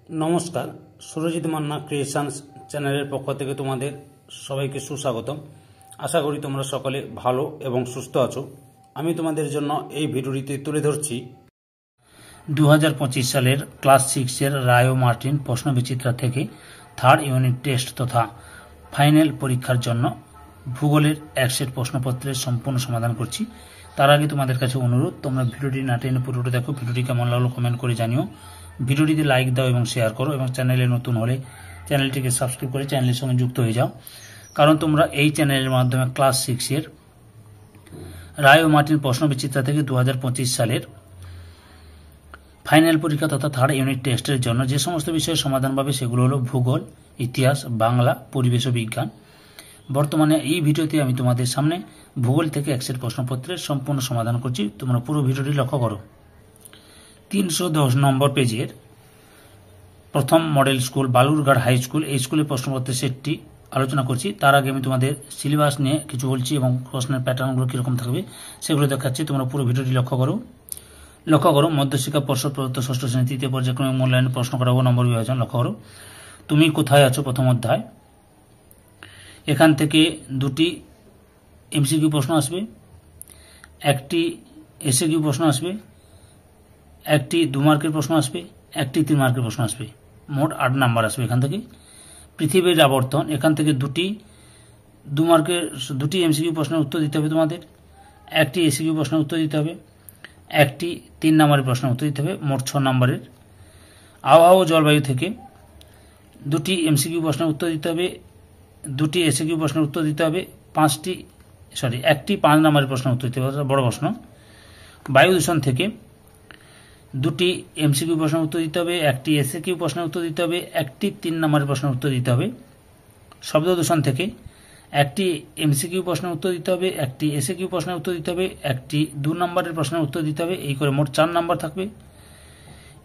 নমস্কার, সুরজিৎ মান্না ক্রিয়েশনস চ্যানেলের পক্ষ থেকে তোমাদের সবাইকে সুস্বাগতম। আশা করি তোমরা সকলে ভালো এবং সুস্থ আছো। আমি তোমাদের জন্য এই ভিডিওটিতে তুলে ধরছি 2025 সালের ক্লাস 6-এর রায় ও মার্টিন প্রশ্নবিচিত্রা থেকে থার্ড ইউনিট টেস্ট তথা ফাইনাল পরীক্ষার জন্য ভূগোলের এক সেট প্রশ্নপত্রের সম্পূর্ণ সমাধান করছি। তার আগে তোমাদের কাছে অনুরোধ, তোমরা ভিডিওটি না টেনে পুরোটা দেখো। ভিডিওটি কেমন লাগলো কমেন্ট করে জানিও। ভিডিওটিতে লাইক দাও এবং শেয়ার করো, এবং চ্যানেলে নতুন হলে চ্যানেলটিকে সাবস্ক্রাইব করে চ্যানেলের সঙ্গে যুক্ত হয়ে যাও, কারণ তোমরা এই চ্যানেলের মাধ্যমে ক্লাস 6-এর রায় ও মার্টিন প্রশ্নবিচিত্রা থেকে 2025 সালের ফাইনাল পরীক্ষা তথা থার্ড ইউনিট টেস্টের জন্য যে সমস্ত বিষয়ের সমাধান পাবে সেগুলো হলো ভূগোল, ইতিহাস, বাংলা, পরিবেশ ও বিজ্ঞান। বর্তমানে এই ভিডিওতে আমি তোমাদের সামনে ভূগোল থেকে এক সেট প্রশ্নপত্রের সম্পূর্ণ সমাধান করছি। তোমরা পুরো ভিডিওটি লক্ষ্য করো। 310 নম্বর পেজের প্রথম model school Balurghat high school, এই স্কুলের প্রশ্নপত্রের সেটটি আলোচনা করছি। তার আগে আমি তোমাদের সিলেবাস নিয়ে কিছু বলছি এবং প্রশ্নের প্যাটার্নগুলো কীরকম থাকবে সেগুলো দেখাচ্ছি। তোমরা পুরো ভিডিওটি লক্ষ্য করো। মধ্যশিক্ষা পর্ষদ প্রদত্ত ষষ্ঠ শ্রেণী তৃতীয় পর্যায়ক্রমিক মূল্যায়নে প্রশ্ন করা হবে নম্বর বিভাজন। লক্ষ্য করো, তুমি কোথায় আছো প্রথম অধ্যায়। এখান থেকে দুটি এমসিকিউ প্রশ্ন আসবে, একটি এসএকিউ প্রশ্ন আসবে, একটি 2 মার্কের প্রশ্ন আসবে, একটি 3 মার্কের প্রশ্ন আসবে। মোট 8 নাম্বার আসবে এখান থেকে। পৃথিবীর আবর্তন, এখান থেকে দুটি 2 মার্কের দুটি এমসিকিউ প্রশ্নের উত্তর দিতে হবে তোমাদের, একটি এসিকিউ প্রশ্নের উত্তর দিতে হবে, একটি 3 নাম্বারের প্রশ্নের উত্তর দিতে হবে। মোট 6 নাম্বারের। আবহাওয়া ও জলবায়ু থেকে দুটি এমসিকিউ প্রশ্নের উত্তর দিতে হবে, দুটি এসিকিউ প্রশ্নের উত্তর দিতে হবে, একটি 5 নাম্বারের প্রশ্নের উত্তর দিতে হবে, বড় প্রশ্ন। বায়ু দূষণ থেকে দুটি এমসিকিউ প্রশ্নের উত্তর দিতে হবে, একটি এসএকিউ প্রশ্নের উত্তর দিতে হবে, একটি 3 নম্বরের প্রশ্নের উত্তর দিতে হবে। শব্দ দূষণ থেকে একটি এমসিকিউ প্রশ্নের উত্তর দিতে হবে, একটি এসএকিউ প্রশ্নের উত্তর দিতে হবে, একটি 2 নম্বরের প্রশ্নের উত্তর দিতে হবে। এই করে মোট 4 নাম্বার থাকবে।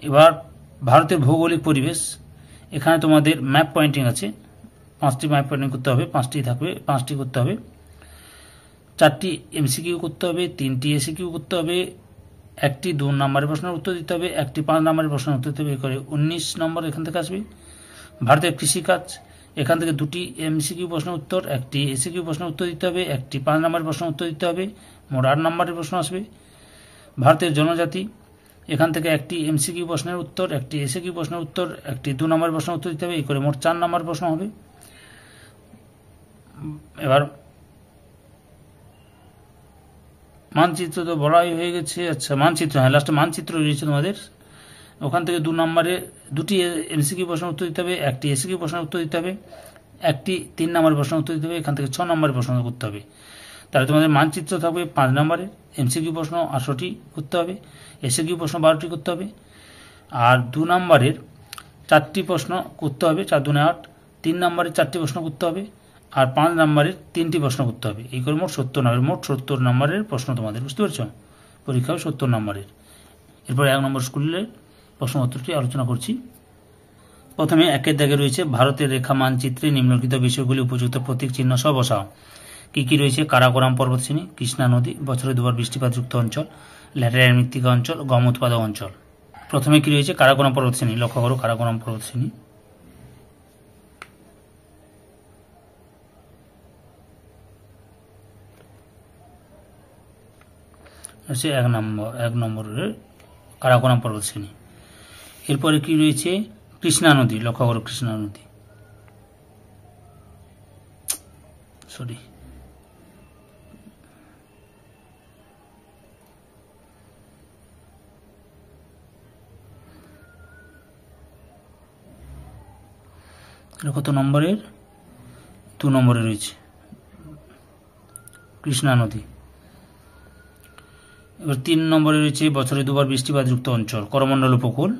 এবার ভারতের ভৌগোলিক পরিবেশ, এখানে তোমাদের ম্যাপ পয়েন্টিং আছে, 5টি ম্যাপ পয়েন্টিং করতে হবে, 5টি থাকবে, 5টি করতে হবে। 4টি এমসিকিউ করতে হবে, 3টি এসএকিউ করতে হবে, একটি 2 নম্বরের প্রশ্নের উত্তর দিতে হবে, একটি 5 নম্বরের প্রশ্নের উত্তর দিতে হবে। এই করে 19 নম্বর এখান থেকে আসবে। ভারতের কৃষিকাজ, এখান থেকে দুটি এমসিকিউ প্রশ্নের উত্তর, একটি এসিকিউ প্রশ্নের উত্তর দিতে হবে, একটি 5 নম্বরের প্রশ্নের উত্তর দিতে হবে। মোট 8 নম্বরের প্রশ্ন আসবে। ভারতের জনজাতি, এখান থেকে একটি এমসিকিউ প্রশ্নের উত্তর, একটি এসিকিউ প্রশ্নের উত্তর, একটি 2 নম্বরের প্রশ্নের উত্তর দিতে হবে। এই করে মোট 4 নম্বর প্রশ্ন হবে। এবার মানচিত্র তো বলাই হয়ে গেছে। আচ্ছা, মানচিত্র, হ্যাঁ, লাস্টে মানচিত্র রয়েছে তোমাদের। ওখান থেকে 2 নম্বরে দুটি এমসিকিউ প্রশ্নের উত্তর দিতে হবে, একটি এসিকিউ প্রশ্নের উত্তর দিতে হবে, একটি 3 নম্বরের প্রশ্নের উত্তর দিতে হবে। এখান থেকে 6 নম্বরের প্রশ্ন করতে হবে। তাহলে তোমাদের মানচিত্র থাকবে 5 নম্বরের, এমসিকিউ প্রশ্ন 18টি করতে হবে, এসিকিউ প্রশ্ন 12টি করতে হবে, আর 2 নম্বরের 4টি প্রশ্ন করতে হবে, 4 2 8, 3 নম্বরের 4টি প্রশ্ন করতে হবে, আর 5 নম্বরের 3টি প্রশ্ন করতে হবে। এই করে মোট 70 নম্বরের, মোট 70 নম্বরের প্রশ্ন তোমাদের, বুঝতে পারছো? পরীক্ষা 70 নম্বরের। এরপর 1 নম্বর স্কুলের প্রশ্নপত্রটি আলোচনা করছি। প্রথমে 1 দাগে রয়েছে ভারতের রেখা মানচিত্রে নিম্নলিখিত বিষয়গুলি উপযুক্ত প্রতীক চিহ্ন সহ বসাও। কী কী রয়েছে? কারাকোরাম পর্বতশ্রেণী, কৃষ্ণা নদী, বছরে 2বার বৃষ্টিপাতযুক্ত অঞ্চল, ল্যাটেরাইট মৃত্তিকা অঞ্চল, গম উৎপাদক অঞ্চল। প্রথমে কি রয়েছে? কারাকোরাম পর্বতশ্রেণী। লক্ষ্য করো, কারাকোরাম পর্বতশ্রেণী। হচ্ছে 1 নম্বরের কারাকোরাম পর্বতশ্রেণী। এরপরে কি রয়েছে? কৃষ্ণা নদী। লক্ষ্য করো, কৃষ্ণা নদী। কত নম্বরের? 2 নম্বরে রয়েছে কৃষ্ণা নদী। এবার 3 নম্বরে রয়েছে বছরে 2বার বৃষ্টিপাতযুক্ত অঞ্চল, করমণ্ডল উপকূল।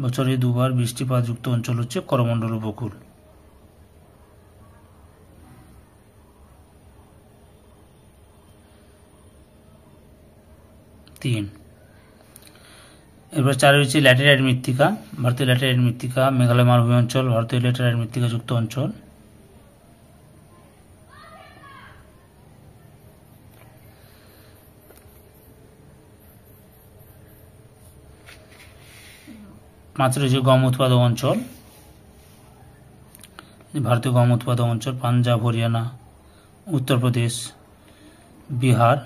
বছরে 2বার বৃষ্টিপাতযুক্ত অঞ্চল হচ্ছে করমণ্ডল উপকূল। 3। এরপর 4 রয়েছে ল্যাটেরাইট মৃত্তিকা। ভারতীয় ল্যাটেরাইট মৃত্তিকা, মেঘালয় মালভূমি অঞ্চল ভারতীয় ল্যাটেরাইট মৃত্তিকা যুক্ত অঞ্চল। 5 রয়েছে গম উৎপাদক অঞ্চল, ভারতীয় গম উৎপাদক অঞ্চল পাঞ্জাব, হরিয়ানা, উত্তরপ্রদেশ, বিহার,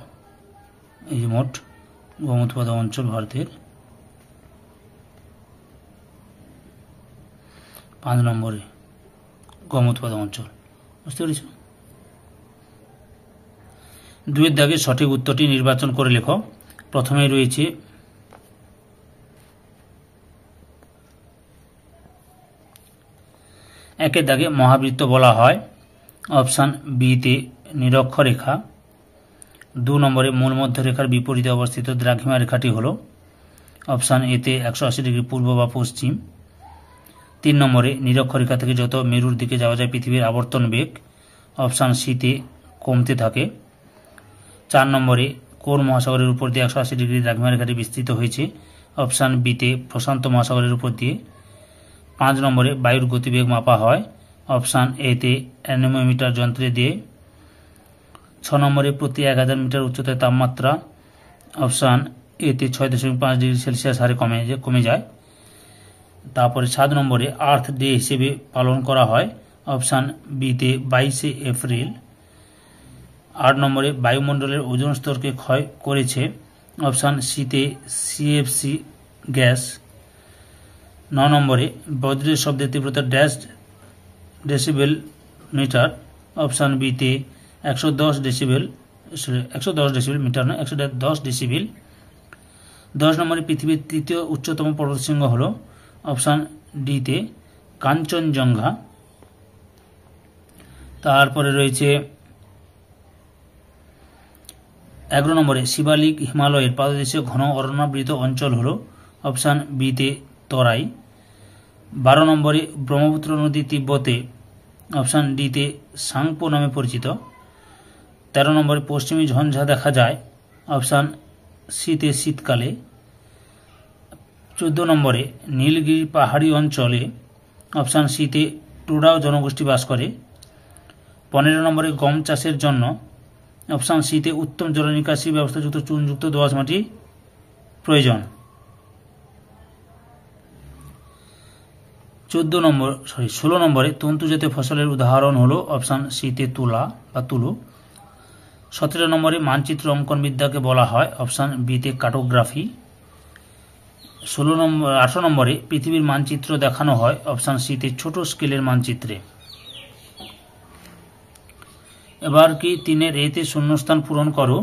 এই যে মোট গম উৎপাদক অঞ্চল ভারতের। 5 নম্বরে গম উৎপাদক অঞ্চল, বুঝতে পেরেছ। 2 দাগে সঠিক উত্তরটি নির্বাচন করে লেখো। প্রথমে রয়েছে একের দাগে মহাবৃত্ত বলা হয়, অপশান বিতে নিরক্ষরেখা। 2 নম্বরে মূলমধ্যরেখার বিপরীতে অবস্থিত দ্রাঘিমা রেখাটি হল অপশান এতে 180 ডিগ্রি পূর্ব বা পশ্চিম। 3 নম্বরে নিরক্ষরেখা থেকে যত মেরুর দিকে যাওয়া যায় পৃথিবীর আবর্তন বেগ অপশান সিতে কমতে থাকে। 4 নম্বরে কোন মহাসাগরের উপর দিয়ে 180 ডিগ্রি দ্রাঘিমা রেখাটি বিস্তৃত হয়েছে অপশান বিতে প্রশান্ত মহাসাগরের উপর দিয়ে। 5 নম্বরে বায়ুর গতিবেগ মাপা হয় অপশান এতে অ্যানেমোমিটার যন্ত্রে দিয়ে। 6 নম্বরে প্রতি 1000 মিটার উচ্চতায় তাপমাত্রা অপশান এতে 6.5 ডিগ্রি সেলসিয়াস হারে কমে যায়। তারপরে 7 নম্বরে আর্থ ডে হিসেবে পালন করা হয় অপশান বিতে 22শে এপ্রিল। 8 নম্বরে বায়ুমণ্ডলের ওজোন স্তরকে ক্ষয় করেছে অপশান সিতে সিএফসি গ্যাস। 9 নম্বরে বজ্রের শব্দের তীব্রতা ড্যাশ ডেসিবেল মিটার অপশান বিতে 110 ডেসিবেল মিটার নয় 110 ডেসিবেল। 10 নম্বরে পৃথিবীর তৃতীয় উচ্চতম পর্বতশৃঙ্গ হল অপশান ডিতে কাঞ্চনজঙ্ঘা। তারপরে রয়েছে 11 নম্বরে শিবালিক হিমালয়ের পাদদেশীয় ঘন অরণ্যাবৃত অঞ্চল হল অপশান বিতে তরাই। 12 নম্বরে ব্রহ্মপুত্র নদী তিব্বতে অপশান ডিতে সাংপো নামে পরিচিত। 13 নম্বরে পশ্চিমী ঝঞ্ঝা দেখা যায় অপশান সিতে শীতকালে। 14 নম্বরে নীলগিরি পাহাড়ি অঞ্চলে অপশান সিতে টুডাও জনগোষ্ঠী বাস করে। 15 নম্বরে গম চাষের জন্য অপশান সিতে উত্তম জলনিকাশি ব্যবস্থাযুক্ত চুনযুক্ত দোআঁশ মাটি প্রয়োজন। 16 নম্বরে তন্তু জাতীয় ফসলের উদাহরণ হল অপশান সিতে তুলা বা তুলো। 17 নম্বরে মানচিত্র অঙ্কন বিদ্যাকে বলা হয় অপশান বিতে কার্টোগ্রাফি। 18 নম্বরে পৃথিবীর মানচিত্র দেখানো হয় অপশান সিতে ছোট স্কেলের মানচিত্রে। এবার কি 3-এর এতে শূন্যস্থান পূরণ করো।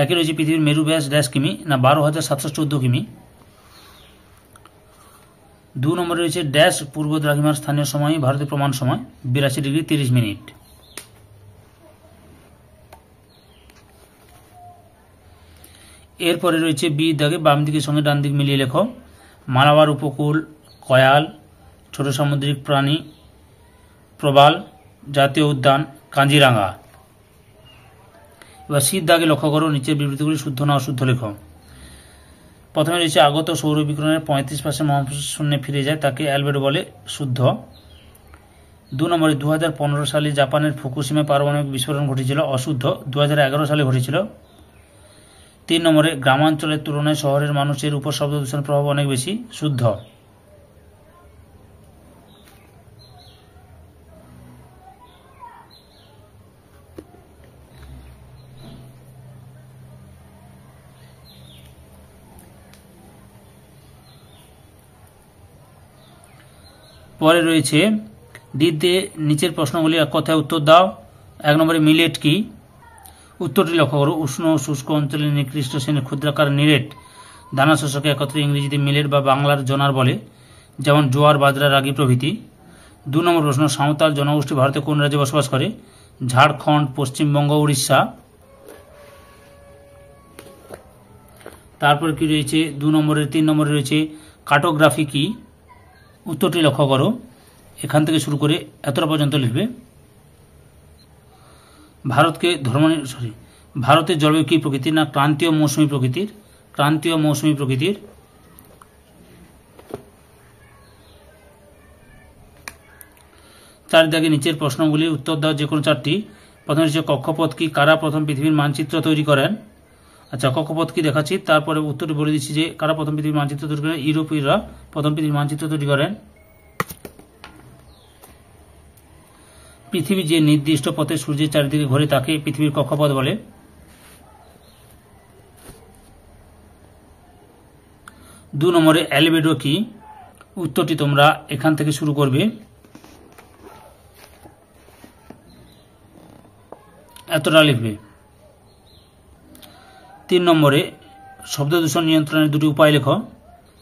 একে রয়েছে পৃথিবীর মেরু ব্যাস ড্যাশ কিমি না 12,714 কিমি। 2 নম্বরে রয়েছে ড্যাশ পূর্ব দ্রাঘিমার স্থানীয় সময় ভারতের প্রমাণ সময় 82 ডিগ্রি 30 মিনিট। এরপরে রয়েছে বি দাগে বাম দিকের সঙ্গে ডান দিক মিলিয়ে লেখো। মালাবার উপকূল, কয়াল, ছোট সামুদ্রিক প্রাণী, প্রবাল, জাতীয় উদ্যান, কাঞ্জিরাঙ্গা। এবার সি দাগে লক্ষ্য করো, নিচের বিবৃতিগুলি শুদ্ধ না অশুদ্ধ লেখো। প্রথমে রয়েছে আগত সৌর বিকিরণের 35% মহাশূন্যে ফিরে যায়, তাকে অ্যালবেডো বলে, শুদ্ধ। 2 নম্বরে 2015 সালে জাপানের ফুকুশিমায় পারমাণবিক বিস্ফোরণ ঘটেছিল, অশুদ্ধ, 2011 সালে ঘটেছিল। 3 নম্বরে গ্রামাঞ্চলের তুলনায় শহরের মানুষের উপর শব্দ দূষণের প্রভাব অনেক বেশি, শুদ্ধ। পরে রয়েছে ডিতে নিচের প্রশ্নগুলি এক কথায় উত্তর দাও। 1 নম্বরে মিলেট কি? উত্তরটি লক্ষ্য করো। উষ্ণ ও শুষ্ক অঞ্চলে নিকৃষ্ট শ্রেণীর ক্ষুদ্রাকার মিলেট দানা শস্যকে একত্রে ইংরেজিতে মিলেট বা বাংলার জোনার বলে, যেমন জোয়ার, বাজরা, রাগি প্রভৃতি। 2 নম্বর প্রশ্ন, সাঁওতাল জনগোষ্ঠী ভারতে কোন রাজ্যে বসবাস করে? ঝাড়খণ্ড, পশ্চিমবঙ্গ, উড়িষ্যা। তারপর কি রয়েছে 2 নম্বরের 3 নম্বরে রয়েছে কার্টোগ্রাফি কি? উত্তরটি লক্ষ্য করো, এখান থেকে শুরু করে এতটা পর্যন্ত লিখবে। ভারতের জলবায়ু কি প্রকৃতির? না ক্রান্তীয় মৌসুমী প্রকৃতির। ক্রান্তীয় মৌসুমী প্রকৃতির। চার দাগে নিচের প্রশ্নগুলি উত্তর দাও যে কোনো 4টি। প্রথমে হচ্ছে কক্ষপথ কি? কারা প্রথম পৃথিবীর মানচিত্র তৈরি করেন? আচ্ছা, কক্ষপথ কি দেখাচ্ছি, তারপরে উত্তরটি বলে দিচ্ছি যে কারা প্রথম পৃথিবীর মানচিত্র তৈরি করেন। ইউরোপীয়রা প্রথম পৃথিবীর মানচিত্র তৈরি করেন। পৃথিবী যে নির্দিষ্ট পথে সূর্যের চারিদিকে ঘোরে তাকে পৃথিবীর কক্ষপথ বলে। দু নম্বরে অ্যালবেডো কি, উত্তরটি তোমরা এখান থেকে শুরু করবে, এতটা লিখবে। 3 নম্বরে শব্দ দূষণ নিয়ন্ত্রণের দুটি উপায় লেখো,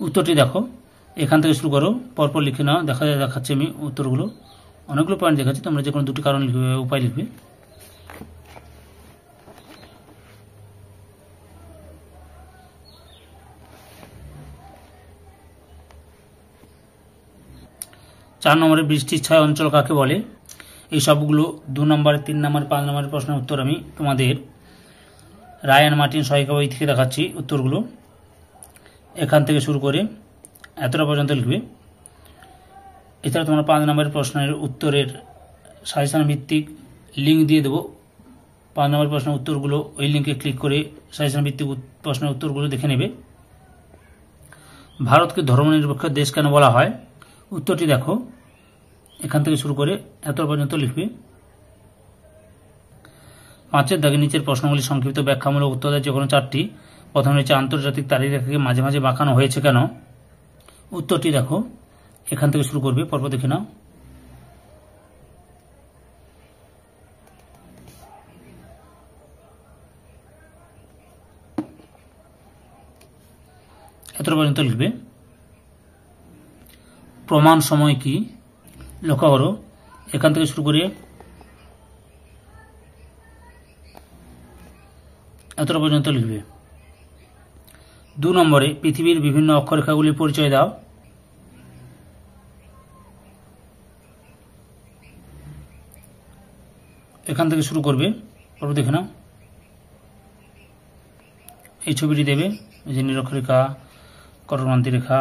উত্তরটি দেখো, এখান থেকে শুরু করো, পরপর লিখে নাও। দেখাচ্ছি আমি উত্তরগুলো, অনেকগুলো পয়েন্ট দেখাচ্ছি, তোমরা যে কোনো দুটি কারণ লিখবে, উপায় লিখবে। চার নম্বরে বৃষ্টির ছায়া অঞ্চল কাকে বলে। এই সবগুলো 2 নম্বর, 3 নম্বর, 5 নম্বরের প্রশ্নের উত্তর আমি তোমাদের রায়ান মার্টিন সহায়িকা বই থেকে দেখাচ্ছি উত্তরগুলো। এখান থেকে শুরু করে এতটা পর্যন্ত লিখবে। এছাড়া তোমরা 5 নম্বরের প্রশ্নের উত্তরের সাজেশন ভিত্তিক লিঙ্ক দিয়ে দেবো। 5 নম্বর প্রশ্নের উত্তরগুলো ওই লিঙ্কে ক্লিক করে সাজেশন ভিত্তিক প্রশ্নের উত্তরগুলো দেখে নেবে। ভারতকে ধর্মনিরপেক্ষ দেশ কেন বলা হয়, উত্তরটি দেখো, এখান থেকে শুরু করে এত পর্যন্ত লিখবে। 5-এর দাগে নিচের প্রশ্নগুলি সংক্ষিপ্ত ব্যাখ্যামূলক উত্তর দেয় যে কোনো 4টি। প্রথমে হচ্ছে আন্তর্জাতিক তারিখরেখাকে মাঝে মাঝে বাঁকানো হয়েছে কেন, উত্তরটি দেখো, এখান থেকে শুরু করবে, পরপর দেখে নাও। এত পর্যন্ত লিখবে। প্রমাণ সময় কি, লক্ষ্য করো, এখান থেকে শুরু করে এতটা পর্যন্ত লিখবে। 2 নম্বরে পৃথিবীর বিভিন্ন অক্ষরেখাগুলির পরিচয় দাও, এখান থেকে শুরু করবে, পরপর দেখে নাও। এই ছবিটি দেবে, এই যে নিরক্ষরেখা, কর্ণক্রান্তি রেখা,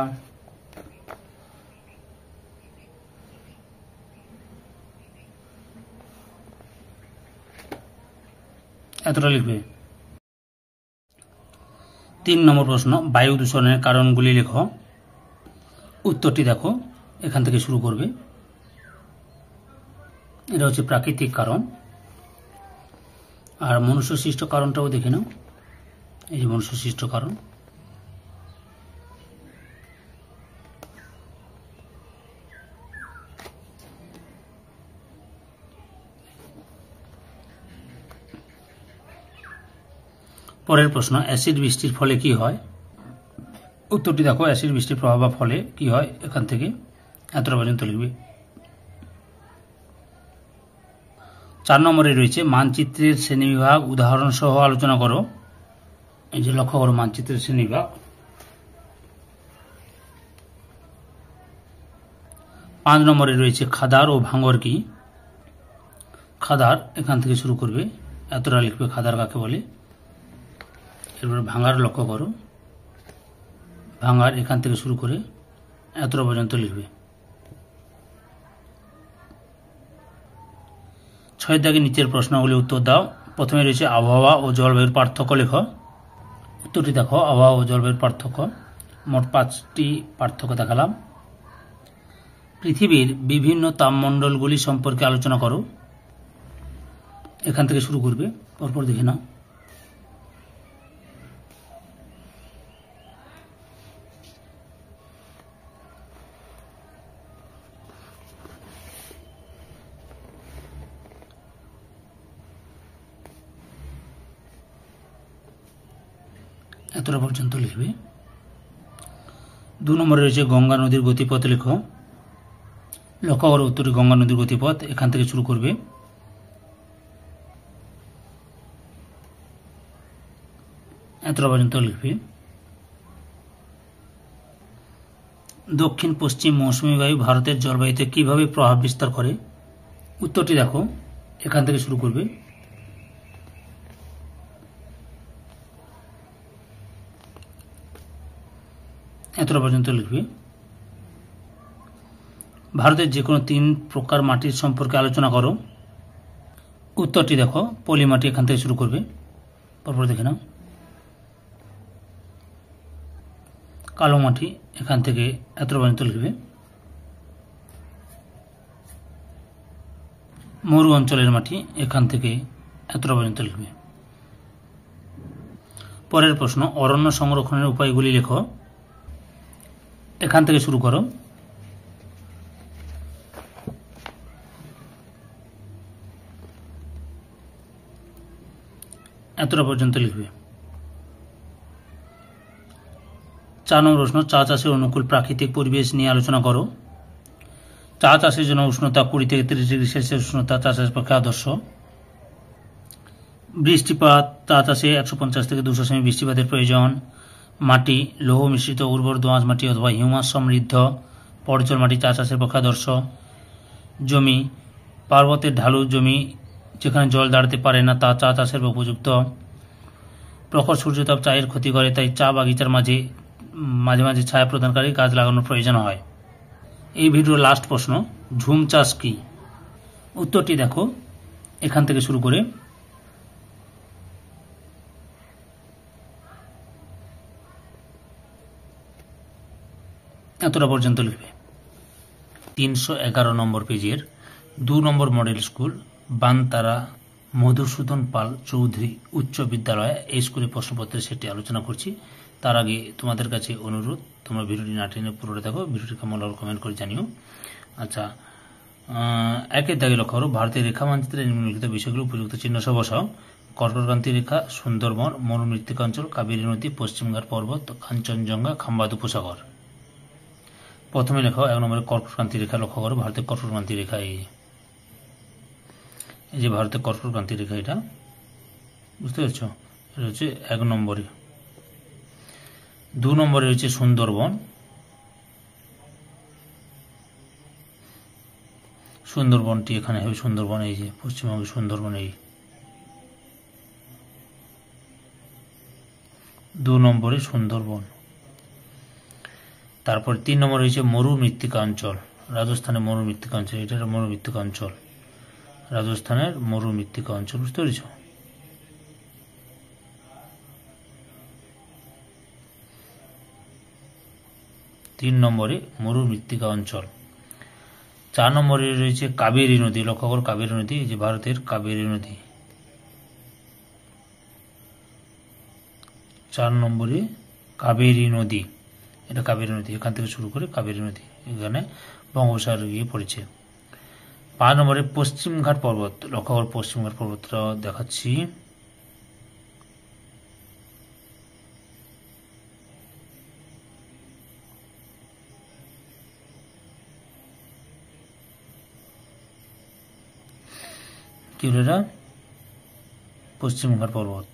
এতটা লিখবে। 3 নম্বর প্রশ্ন, বায়ু দূষণের কারণগুলি লেখো, উত্তরটি দেখো, এখান থেকে শুরু করবে। এটা হচ্ছে প্রাকৃতিক কারণ, আর মনুষ্য সৃষ্ট কারণটাও দেখে নাও, এই যে মনুষ্য সৃষ্ট কারণ। পরের প্রশ্ন, অ্যাসিড বৃষ্টির ফলে কি হয়, উত্তরটি দেখো, অ্যাসিড বৃষ্টির প্রভাব বা ফলে কি হয়, এখান থেকে এতটা পর্যন্ত লিখবে। 4 নম্বরে রয়েছে মানচিত্রের শ্রেণীবিভাগ উদাহরণ সহ আলোচনা করো। এই যে লক্ষ্য করো, মানচিত্রের শ্রেণীবিভাগ। 5 নম্বরে রয়েছে খাদার ও ভাঙর কি, খাদার এখান থেকে শুরু করবে, এতটা লিখবে, খাদার কাকে বলে। এরপরে ভাঙার লক্ষ্য করো, ভাঙার এখান থেকে শুরু করে এতটা পর্যন্ত লিখবে। 6 দাগে নিচের প্রশ্নগুলি উত্তর দাও। প্রথমে রয়েছে আবহাওয়া ও জলবায়ুর পার্থক্য লেখো, উত্তরটি দেখো, আবহাওয়া ও জলবায়ুর পার্থক্য। মোট 5টি পার্থক্য দেখালাম। পৃথিবীর বিভিন্ন তাপমণ্ডলগুলি সম্পর্কে আলোচনা করো, এখান থেকে শুরু করবে, পরপর দেখে নাও। এতটা পর্যন্ত লিখবে। 2 নম্বরে রয়েছে গঙ্গা নদীর গতিপথ লেখো, লক্ষ্য করো, উত্তরটি গঙ্গা নদীর গতিপথ, এখান থেকে শুরু করবে। এতটা পর্যন্ত লিখবে। দক্ষিণ পশ্চিম মৌসুমী বায়ু ভারতের জলবায়ুতে কিভাবে প্রভাব বিস্তার করে, উত্তরটি দেখো, এখান থেকে শুরু করবে। এতটা পর্যন্ত লিখবে। ভারতের যে কোনো 3 প্রকার মাটির সম্পর্কে আলোচনা করো, উত্তরটি দেখো, পলি মাটি, এখান থেকে শুরু করবে, পরপর দেখে নাও। কালো মাটি এখান থেকে এতটা পর্যন্ত লিখবে। মরু অঞ্চলের মাটি এখান থেকে এতটা পর্যন্ত লিখবে। পরের প্রশ্ন, অরণ্য সংরক্ষণের উপায়গুলি লেখো। এখান থেকে শুরু করো। এতটা পর্যন্ত লিখবে। 4 নম্বর প্রশ্ন, চা চাষের অনুকূল প্রাকৃতিক পরিবেশ নিয়ে আলোচনা করো। চা চাষের জন্য উষ্ণতা 20 থেকে 30 ডিগ্রি সেলসিয়াস উষ্ণতা চা চাষের পক্ষে আদর্শ। বৃষ্টিপাত, চা চাষে 150 থেকে 200 সেমি বৃষ্টিপাতের প্রয়োজন। মাটি, লৌহ মিশ্রিত উর্বর দোআঁশ মাটি অথবা হিউমাস সমৃদ্ধ পর্জল মাটি চা চাষের পক্ষে আদর্শ। জমি, পার্বতের ঢালু জমি যেখানে জল দাঁড়াতে পারে না তা চা চাষের উপযুক্ত। প্রখর সূর্যতাপ চায়ের ক্ষতি করে, তাই চা বাগিচার মাঝে মাঝে ছায়া প্রদানকারী গাছ লাগানোর প্রয়োজন হয়। এই ভিডিওর লাস্ট প্রশ্ন, ঝুম চাষ কি? উত্তরটি দেখো এখান থেকে শুরু করে। এতটা পর্যন্ত লিখবে। 311 নম্বর পেজের 2 নম্বর মডেল স্কুল বানতারা মধুসূদন পাল চৌধুরী উচ্চ বিদ্যালয়, এই স্কুলের প্রশ্নপত্রের সেটি আলোচনা করছি। তার আগে তোমাদের কাছে অনুরোধ, তোমরা ভিডিওটি না টেনে পুরোটা দেখো, ভিডিওটি কেমন লাগলো কমেন্ট করে জানিও। আচ্ছা, একের দাগে লক্ষ্য করো, ভারতের রেখা মানচিত্রে নিম্নলিখিত বিষয়গুলো উপযুক্ত চিহ্ন সহ বসাও। কর্কটক্রান্তি রেখা, সুন্দরবন, মরুমৃত্তিকাঞ্চল, কাবেরী নদী, পশ্চিমঘাট পর্বত, কাঞ্চনজঙ্ঘা, খাম্বাদ উপসাগর। প্রথমে লেখো 1 নম্বরে কর্কটক্রান্তি রেখা লক্ষ্য করো। ভারতের কর্কটক্রান্তি রেখা এই যে ভারতের কর্কটক্রান্তি রেখা, এটা বুঝতে পারছ? এটা হচ্ছে 1 নম্বরে। 2 নম্বরে রয়েছে সুন্দরবন। সুন্দরবনটি এখানে হবে, সুন্দরবন এই যে পশ্চিমবঙ্গের সুন্দরবন এই 2 নম্বরে সুন্দরবন। তারপর 3 নম্বরে রয়েছে মরুমৃত্তিকা অঞ্চল, রাজস্থানের মরুমৃত্তিকা অঞ্চল, এটা মরুমৃত্তিকা অঞ্চল, রাজস্থানের মরুমৃত্তিকা অঞ্চল, বুঝতে পেরেছ? 3 নম্বরে মরুমৃত্তিকা অঞ্চল। 4 নম্বরে রয়েছে কাবেরী নদী, লক্ষ্য করো কাবেরী নদী, এই যে ভারতের কাবেরী নদী। 4 নম্বরে কাবেরী নদী, এটা কাবেরী নদী, এখান থেকে শুরু করে কাবেরী নদী এখানে বঙ্গোপসাগরে গিয়ে পড়েছে। 5 নম্বরে পশ্চিমঘাট পর্বত, লক্ষ্য করো পশ্চিমঘাট পর্বতটা দেখাচ্ছি। কি হলো এটা? পশ্চিমঘাট পর্বত।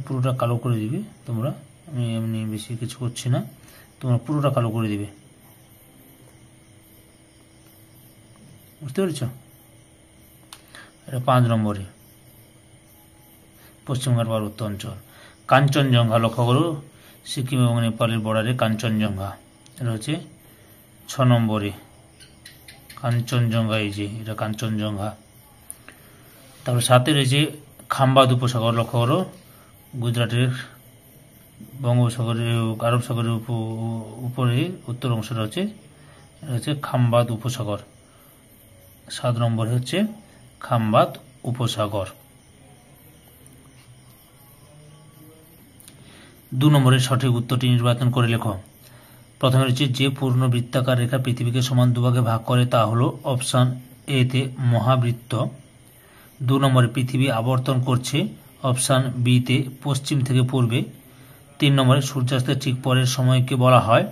পুরোটা কালো করে দিবে তোমরা, আমি এমনি বেশি কিছু করছি না, তোমরা পুরোটা কালো করে দিবে, বুঝতে পেরেছ? এটা 5 নম্বরে পশ্চিমঘাট পার্বত্য অঞ্চল। কাঞ্চনজঙ্ঘা, লক্ষ্য করো সিকিম এবং নেপালের বর্ডারে কাঞ্চনজঙ্ঘা, এটা হচ্ছে 6 নম্বরে কাঞ্চনজঙ্ঘা, এই যে এটা কাঞ্চনজঙ্ঘা। তারপরে 7 রয়েছে খাম্বাদ উপসাগর, লক্ষ্য করো গুজরাটের বঙ্গোপসাগরের আরব সাগরের উপরে উত্তর অংশটা হচ্ছে খাম্বাদ উপসাগর। 7 নম্বরে হচ্ছে খাম্বাদ উপসাগর। 2 নম্বরের সঠিক উত্তরটি নির্বাচন করে লেখো। প্রথমে রয়েছে যে পূর্ণ বৃত্তাকার রেখা পৃথিবীকে সমান দুভাগে ভাগ করে তা হলো অপশান এ তে মহাবৃত্ত। 2 নম্বরে পৃথিবী আবর্তন করছে অপশান বি তে পশ্চিম থেকে পূর্বে। 3 নম্বরে সূর্যাস্তের ঠিক পরের সময়কে বলা হয়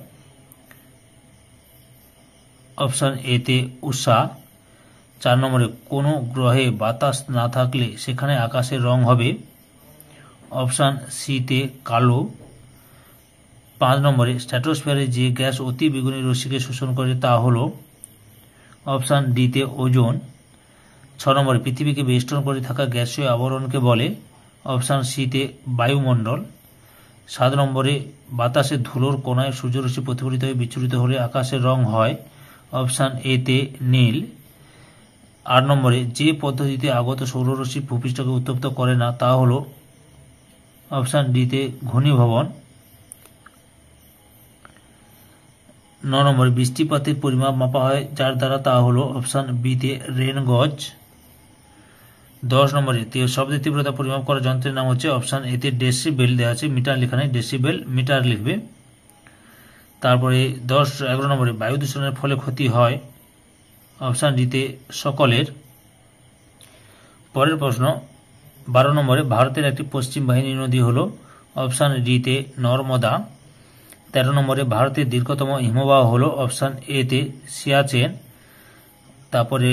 অপশান এ তে উষা। 4 নম্বরে কোনো গ্রহে বাতাস না থাকলে সেখানে আকাশের রং হবে অপশান সি তে কালো। 5 নম্বরে স্ট্র্যাটোস্ফিয়ারে যে গ্যাস অতি বেগুনি রশ্মিকে শোষণ করে তা হলো অপশান ডি তে ওজোন। 6 নম্বরে পৃথিবীকে বেষ্টন করে থাকা গ্যাসীয় আবরণকে বলে অপশান সি তে বায়ুমণ্ডল। 7 নম্বরে বাতাসে ধুলোর কোনায় সূর্যরশ্মি প্রতিফলিত হয়ে বিচ্ছুরিত হলে আকাশের রং হয় অপশান এ তে নীল। 8 নম্বরে যে পদ্ধতিতে আগত সৌররশ্মি ভূপৃষ্ঠকে উত্তপ্ত করে না তা হলো অপশান ডি তে ঘনীভবন। 9 নম্বরে বৃষ্টিপাতের পরিমাপ মাপা হয় যার দ্বারা তা হলো অপশান বিতে রেন গজ। 10 নম্বরে শব্দের তীব্রতা পরিমাপ করার যন্ত্রের নাম হচ্ছে অপশান এতে ডেসিবেল দেওয়া আছে, মিটার লেখা নেই, ডেসিবেল মিটার লিখবে। তারপরে 11 নম্বরে বায়ু দূষণের ফলে ক্ষতি হয় অপশান ডিতে সকলের। পরের প্রশ্ন 12 নম্বরে ভারতের একটি পশ্চিম বাহিনী নদী হল অপশান ডিতে নর্মদা। 13 নম্বরে ভারতের দীর্ঘতম হিমবাহ হল অপশান এতে সিয়াচেন। তারপরে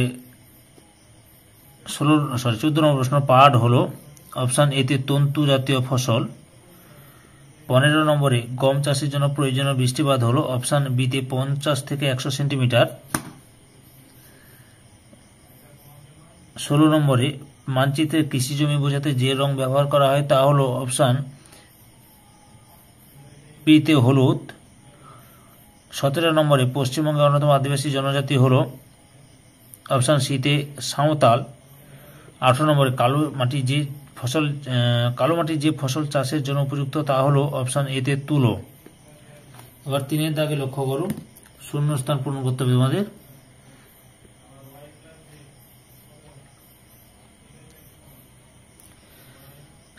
14 নম্বর প্রশ্ন পাট হল অপশান এতে তন্তু জাতীয় ফসল। 15 নম্বরে গম চাষের জন্য প্রয়োজনীয় বৃষ্টিপাত হল অপশান বিতে 50 থেকে 100 সেন্টিমিটার। 16 নম্বরে মানচিত্রে কৃষি জমি বোঝাতে যে রং ব্যবহার করা হয় তা হল অপশান বিতে হলুদ। 17 নম্বরে পশ্চিমবঙ্গের অন্যতম আদিবাসী জনজাতি হল অপশান সিতে সাঁওতাল। 18 নম্বরে কালো মাটি যে ফসল চাষের জন্য উপযুক্ত তা হল অপশান এতে তুলো। এবার 3 দাগে লক্ষ্য করুন, শূন্যস্থান পূরণ করতে হবে তোমাদের।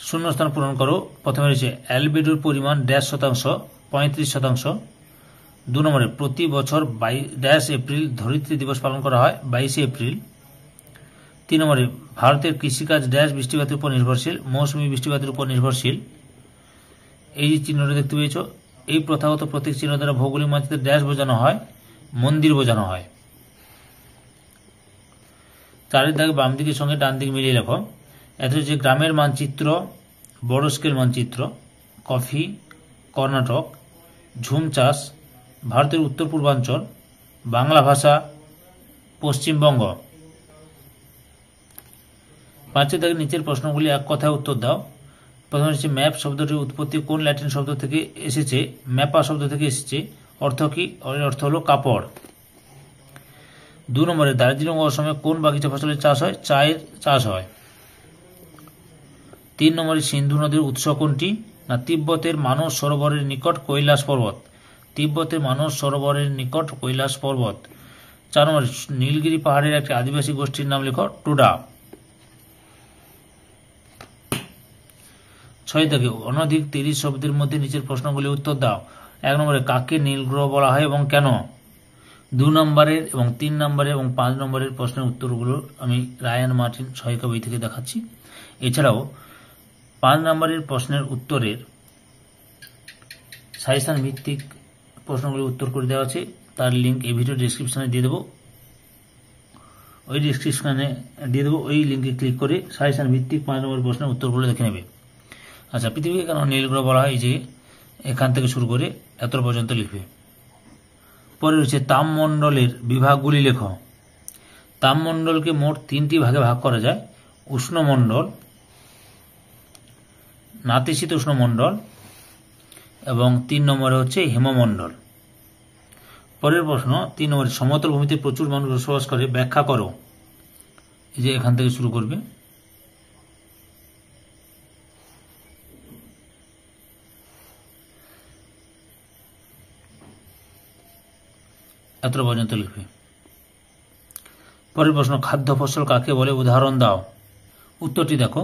শূন্যস্থান পূরণ করো। প্রথমে রয়েছে অ্যালবেডোর পরিমাণ -% 35%। 2 নম্বরে প্রতি বছর এপ্রিল ধরিত্রী দিবস পালন করা হয় 22 এপ্রিল। 3 নম্বরে ভারতের কৃষিকাজ বৃষ্টিপাতের উপর নির্ভরশীল, মৌসুমী বৃষ্টিপাতের উপর নির্ভরশীল। এই যে চিহ্নটা দেখতে পেয়েছ, এই প্রথাগত প্রতীক চিহ্ন দ্বারা ভৌগোলিক মানচিত্রে বোঝানো হয়, মন্দির বোঝানো হয়। 4 দাগে বাম দিকের সঙ্গে ডান দিক মিলিয়ে লেখো। এত হচ্ছে গ্রামের মানচিত্র, বড় স্কেল মানচিত্র, কফি, কর্ণাটক, ঝুম চাষ, ভারতের উত্তর পূর্বাঞ্চল, বাংলা ভাষা, পশ্চিমবঙ্গ। 5 দাগে নিচের প্রশ্নগুলি এক কথায় উত্তর দাও। প্রথমে হচ্ছে ম্যাপ শব্দটির উৎপত্তি কোন ল্যাটিন শব্দ থেকে এসেছে? ম্যাপা শব্দ থেকে এসেছে। অর্থ কি? অর্থ হলো কাপড়। 2 নম্বরে দার্জিলিং ও অসমে কোন বাগিচা ফসলের চাষ হয়? চায়ের চাষ হয়। 3 নম্বরে সিন্ধু নদীর উৎস কোনটি? না তিব্বতের মানস সরোবরের নিকট কৈলাস পর্বত। তিব্বতের মানস সরোবরের নিকট কৈলাস পর্বত। 4 নম্বরে নীলগিরি পাহাড়ের একটি আদিবাসী গোষ্ঠীর নাম লেখো, টুডা। 6 দাগে অনধিক 30 শব্দের মধ্যে নিচের প্রশ্নগুলি উত্তর দাও। 1 নম্বরে কাকে নীল গ্রহ বলা হয় এবং কেন? 2 নম্বরের এবং 3 নম্বরের এবং 5 নম্বরের প্রশ্নের উত্তরগুলো আমি রায়ান মার্টিন সহায়িকা বই থেকে দেখাচ্ছি। এছাড়াও 5 নম্বরের প্রশ্নের উত্তরের সাজেশন ভিত্তিক প্রশ্নগুলি উত্তর করে দেওয়া আছে, তার লিঙ্ক এই ভিডিও ডেসক্রিপশনে দিয়ে দেবো। ওই লিঙ্কে ক্লিক করে সাজেশন ভিত্তিক 5 নম্বরের প্রশ্নের উত্তরগুলো দেখে নেবে। আচ্ছা, পৃথিবীকে কেন নীল গ্রহ বলা হয়? যে এখান থেকে শুরু করে এত পর্যন্ত লিখবে। পরে রয়েছে তাপমণ্ডলের বিভাগগুলি লেখো। তাপমণ্ডলকে মোট 3টি ভাগে ভাগ করা যায়: উষ্ণমণ্ডল, নাতিশীতোষ্ণ মণ্ডল এবং 3 নম্বরে হচ্ছে হিমমণ্ডল। পরের প্রশ্ন 3 নম্বরে সমতল ভূমিতে প্রচুর মানুষ বসবাস করে, ব্যাখ্যা করো। এই যে এখান থেকে শুরু করবে। এত পর্যন্ত লিখবে। পরের প্রশ্ন খাদ্য ফসল কাকে বলে, উদাহরণ দাও। উত্তরটি দেখো,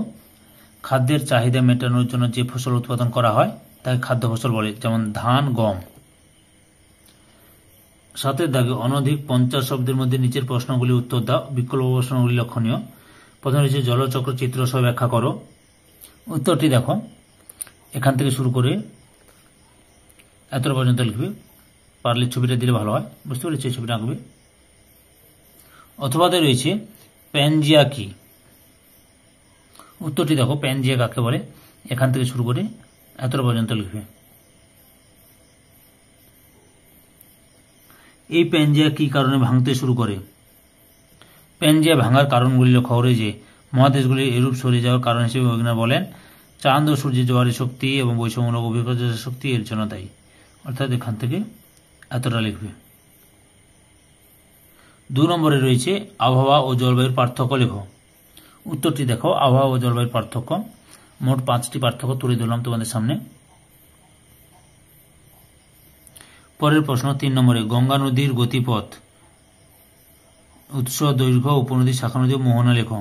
খাদ্যের চাহিদা মেটানোর জন্য যে ফসল উৎপাদন করা হয় তাকে খাদ্য ফসল বলে, যেমন ধান, গম। 7 দাগে অনধিক 50 শব্দের মধ্যে নিচের প্রশ্নগুলি উত্তর দাও। বিকল্প প্রশ্নগুলি লক্ষণীয়। প্রথমে রয়েছে জলচক্র চিত্র সহ ব্যাখ্যা করো। উত্তরটি দেখো, এখান থেকে শুরু করে এত পর্যন্ত লিখবে। পারলে ছবিটা দিলে ভালো হয়, বুঝতে পেরেছি? ছবিটা আঁকবে। অথবা রয়েছে প্যানজিয়া কি? উত্তরটি দেখো, প্যানজিয়া কাকে বলে, এখান থেকে শুরু করে এত পর্যন্ত লিখবে। এই প্যানজিয়া কি কারণে ভাঙতে শুরু করে? প্যানজিয়া ভাঙার কারণগুলি লক্ষ্য করে যে মহাদেশগুলি এরূপ সরে যাওয়ার কারণ হিসেবে বৈজ্ঞানিকরা বলেন চাঁদ ও সূর্যের জোয়ারের শক্তি এবং বৈষম্যমূলক অভিজ্ঞতার শক্তি এর জন্য দায়ী। অর্থাৎ এখান থেকে এতটা লিখবে। 2 নম্বরে রয়েছে আবহাওয়া ও জলবায়ুর পার্থক্য লেখো। উত্তরটি দেখো, আবহাওয়া ও জলবায়ুর পার্থক্য। মোট 5টি পার্থক্য তুলে ধরলাম তোমাদের সামনে। পরের প্রশ্ন 3 নম্বরে গঙ্গা নদীর গতিপথ, উৎস, দৈর্ঘ্য, উপনদী, শাখা নদী ও মোহনা লেখো।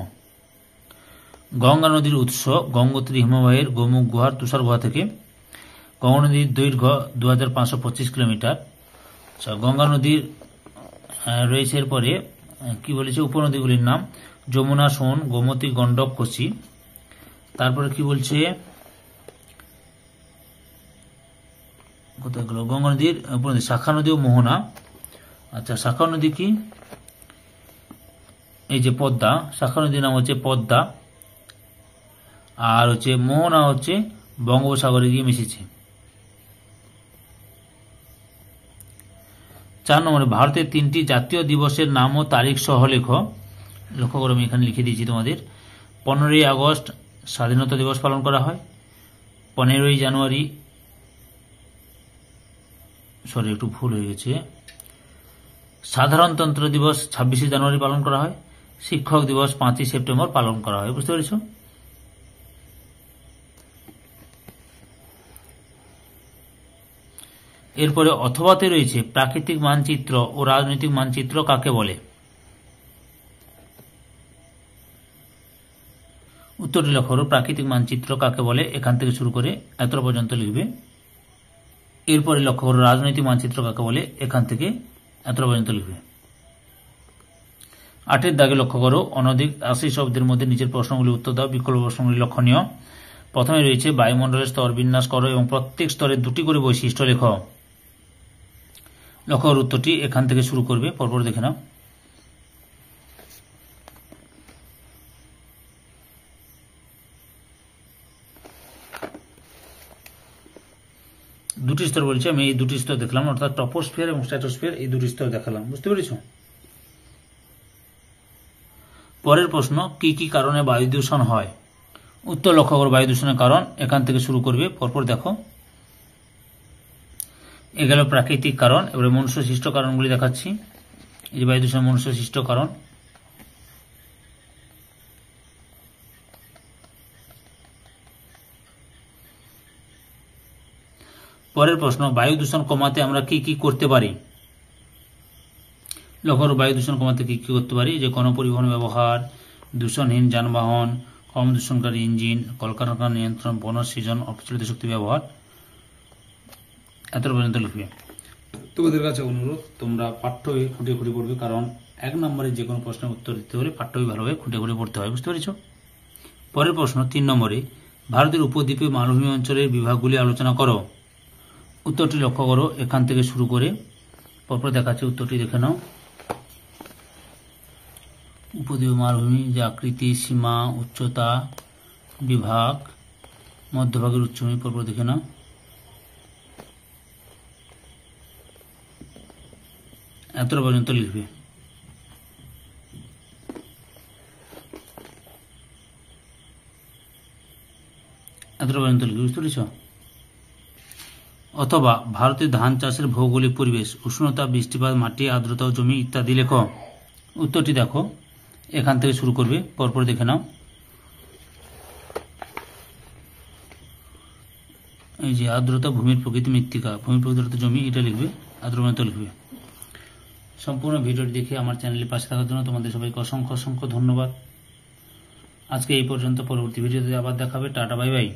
গঙ্গা নদীর উৎস গঙ্গোত্রী হিমবাহের গোমুখ গুহার তুষার গুহা থেকে। গঙ্গা নদীর দৈর্ঘ্য 2525 কিলোমিটার। গঙ্গা নদীর রয়েছে এরপরে কি বলেছে উপনদীগুলির নাম যমুনা, সোন, গোমতী, গণ্ডক, কোসি। তারপরে কি বলছে কোথায় গেল, গঙ্গা নদীর উপনদী শাখা নদী ও মোহনা। আচ্ছা, শাখা নদী কি, এই যে পদ্মা, শাখা নদীর নাম হচ্ছে পদ্মা, আর হচ্ছে মোহনা হচ্ছে বঙ্গোপসাগরে গিয়ে মিশেছে। 4 নম্বরে ভারতের 3টি জাতীয় দিবসের নাম ও তারিখ সহ লেখো। লক্ষ্য করে আমি এখানে লিখে দিয়েছি তোমাদের। 15ই আগস্ট স্বাধীনতা দিবস পালন করা হয়। 15ই জানুয়ারি, সরি একটু ভুল হয়ে গেছে, সাধারণতন্ত্র দিবস 26শে জানুয়ারি পালন করা হয়। শিক্ষক দিবস 5ই সেপ্টেম্বর পালন করা হয়। বুঝতে পেরেছ? এরপরে অথবাতে রয়েছে প্রাকৃতিক মানচিত্র ও রাজনৈতিক মানচিত্র কাকে বলে। উত্তরটি লক্ষ্য করো, প্রাকৃতিক মানচিত্র কাকে বলে, এখান থেকে শুরু করে এত পর্যন্ত লিখবে। এরপরে লক্ষ্য করো রাজনৈতিক মানচিত্র কাকে বলে, এখান থেকে এত পর্যন্ত লিখবে। 8 দাগে লক্ষ্য করো অনধিক 80 শব্দের মধ্যে নিচের প্রশ্নগুলি উত্তর দাও। বিকল্প প্রশ্নগুলি লক্ষণীয়। প্রথমে রয়েছে বায়ুমণ্ডলের স্তর বিন্যাস করো এবং প্রত্যেক স্তরে 2টি করে বৈশিষ্ট্য লেখো। লক্ষ্য করো উত্তরটি এখান থেকে শুরু করবে, পরপর দেখে নাও। দুটি স্তর বলছে, আমি এই দুটি স্তর দেখলাম, অর্থাৎ টপোস্ফিয়ার এবং স্ট্র্যাটোস্ফিয়ার, এই দুটি স্তর দেখালাম। বুঝতে পেরেছ? পরের প্রশ্ন, কি কি কারণে বায়ু দূষণ হয়। উত্তর লক্ষ্য করো বায়ু দূষণের কারণ, এখান থেকে শুরু করবে, পরপর দেখো। এ গেল প্রাকৃতিক কারণ। এবারে মনুষ্য সৃষ্ট কারণগুলি দেখাচ্ছি। এই যে বায়ু দূষণ মনুষ্য সৃষ্ট কারণ। পরের প্রশ্ন, বায়ু দূষণ কমাতে আমরা কি কি করতে পারি। লক্ষ্য করো বায়ু দূষণ কমাতে কি কি করতে পারি, যে গণপরিবহন ব্যবহার, দূষণহীন যানবাহন, কম দূষণকারী ইঞ্জিন, কলকারখানা নিয়ন্ত্রণ, বনসৃজন, অপচলিত শক্তি ব্যবহার। এত পর্যন্ত লিখবে। তোমাদের কাছে অনুরোধ, তোমরা পাঠ্য বই খুঁটে খুঁটে পড়বে, কারণ 1 নম্বরে যে কোনো প্রশ্নের উত্তর দিতে হলে পাঠ্য বই ভালোভাবে খুঁটে খুঁটে পড়তে হয়। বুঝতে পেরেছ? পরের প্রশ্ন 3 নম্বরে ভারতের উপদ্বীপে মালভূমি অঞ্চলের বিভাগগুলি আলোচনা করো। উত্তরটি লক্ষ্য করো, এখান থেকে শুরু করে পরপর দেখাচ্ছে, উত্তরটি দেখে নাও। উপদ্বীপ মালভূমি, যে আকৃতি, সীমা, উচ্চতা, বিভাগ, মধ্যভাগের উচ্চভূমি, পরপর দেখে নাও। এত পর্যন্ত লিখবে। এত পর্যন্ত লিখবে। বুঝতে পেরেছ? অথবা ভারতের ধান চাষের ভৌগোলিক পরিবেশ, উষ্ণতা, বৃষ্টিপাত, মাটি, আর্দ্রতা, জমি ইত্যাদি লেখো। উত্তরটি দেখো, এখান থেকে শুরু করবে, পরপর দেখে নাও। এই যে আর্দ্রতা, ভূমির প্রকৃতি, মৃত্তিকা, ভূমির প্রকৃতি, জমি, এটা লিখবে। এত পর্যন্ত লিখবে। সম্পূর্ণ ভিডিওটি দেখে আমার চ্যানেলের পাশে থাকার জন্য তোমাদের সবাইকে অসংখ্য অসংখ্য ধন্যবাদ। আজকে এই পর্যন্ত। পরবর্তী ভিডিওতে আবার দেখাবে। Tata, bye bye.